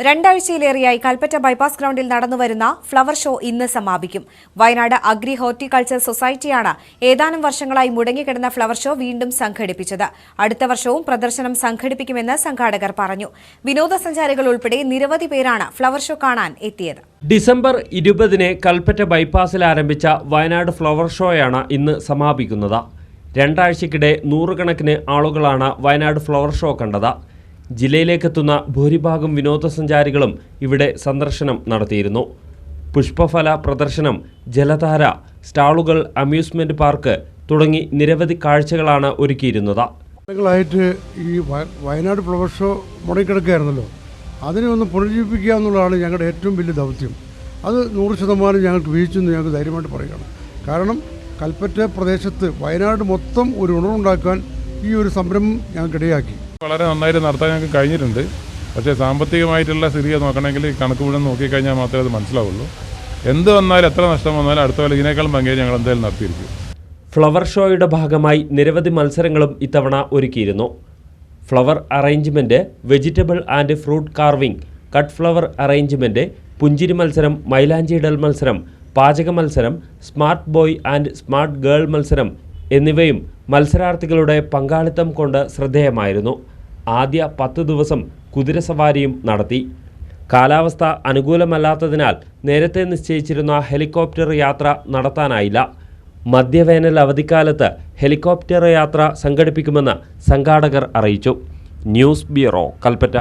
രണ്ടാഴ്ചയിലേറെയായി Kalpetta bypass ഗ്രൗണ്ടിൽ നടന്നുവരുന്ന flower show ഇന്ന് സമാപിക്കും. വയനാട് അഗ്രി ഹോർട്ടിക്കൾച്ചർ സൊസൈറ്റിയാണ് ഏതാനും വർഷങ്ങളായി മുടങ്ങിക്കിടന്ന ഫ്ലവർ ഷോ വീണ്ടും സംഘടിപ്പിച്ചത്. അടുത്ത വർഷവും പ്രദർശനം സംഘടിപ്പിക്കുമെന്ന് സംഘാടകർ പറഞ്ഞു. വിനോദസഞ്ചാരികൾ ഉൾപ്പെടെ നിരവധി പേരാണ് ഫ്ലവർ ഷോ കാണാൻ എത്തിയത്. ഡിസംബർ 20-ന് കൽപ്പറ്റ ബൈപ്പാസിൽ ആരംഭിച്ച വയനാട് ഫ്ലവർ ഷോയാണ് ഇന്ന് സമാപിക്കുന്നത്. രണ്ടാഴ്ചക്കിടെ നൂറുകണക്കിന് ആളുകളാണ് വയനാട് ഫ്ലവർ ഷോ കണ്ടത്. ജില്ലയിലേക്കെത്തുന്ന ഭൂരിഭാഗം വിനോദസഞ്ചാരികളും ഇവിടെ സന്ദർശനം നടത്തിയിരുന്നു. പുഷ്പഫല പ്രദർശനം, ജലധാര, സ്റ്റാളുകൾ, അമ്യൂസ്മെന്റ് പാർക്ക് തുടങ്ങി നിരവധി കാഴ്ചകളാണ് ഒരുക്കിയിരുന്നത്. ഈ വയനാട് ഫ്ലവർ ഷോ മുടങ്ങിക്കിടക്കുകയായിരുന്നല്ലോ, അതിനെ ഒന്ന് പുനരുജ്ജീവിപ്പിക്കുക എന്നുള്ളതാണ് ഞങ്ങളുടെ ഏറ്റവും വലിയ ദൗത്യം. അത് 100% ഞങ്ങൾക്ക് വീഴ്ചയെന്ന് ഞങ്ങൾക്ക് ധൈര്യമായിട്ട് പറയുകയാണ്. കാരണം കൽപ്പറ്റ പ്രദേശത്ത് വയനാട് മൊത്തം ഒരു ഉണർവുണ്ടാക്കാൻ ഈ ഒരു സംരംഭം ഞങ്ങൾക്കിടയാക്കി. വളരെ നന്നായിട്ട് നടത്താൻ ഞങ്ങൾക്ക് കഴിഞ്ഞിട്ടുണ്ട്. പക്ഷേ സാമ്പത്തികമായിട്ടുള്ള സ്ഥിതി നോക്കണമെങ്കിൽ കണക്ക് മുഴുവൻ നോക്കിക്കഴിഞ്ഞാൽ മാത്രമേ അത് മനസ്സിലാവുള്ളൂ. എന്ത് വന്നാലും എത്ര നഷ്ടം വന്നാലും അടുത്ത കൊല്ലം ഇതിനേക്കാളും ഭംഗിയായി ഞങ്ങൾ എന്തായാലും നടത്തിയിരിക്കും. ഫ്ലവർ ഷോയുടെ ഭാഗമായി നിരവധി മത്സരങ്ങളും ഇത്തവണ ഒരുക്കിയിരുന്നു. Flower arrangement, vegetable and fruit carving, cut flower arrangement, പുഞ്ചിരി മത്സരം, മൈലാഞ്ചിയിടൽ മത്സരം, പാചക മത്സരം, smart boy and smart girl മത്സരം എന്നിവയും മത്സരാർത്ഥികളുടെ പങ്കാളിത്തം കൊണ്ട് ശ്രദ്ധേയമായിരുന്നു. ആദ്യ 10 ദിവസം കുതിരസവാരിയും നടത്തി. കാലാവസ്ഥ അനുകൂലമല്ലാത്തതിനാൽ നേരത്തെ നിശ്ചയിച്ചിരുന്ന ഹെലികോപ്റ്റർ യാത്ര നടത്താനായില്ല. മധ്യവേനൽ അവധിക്കാലത്ത് ഹെലികോപ്റ്റർ യാത്ര സംഘടിപ്പിക്കുമെന്ന് സംഘാടകർ അറിയിച്ചു. News bureau, Kalpetta.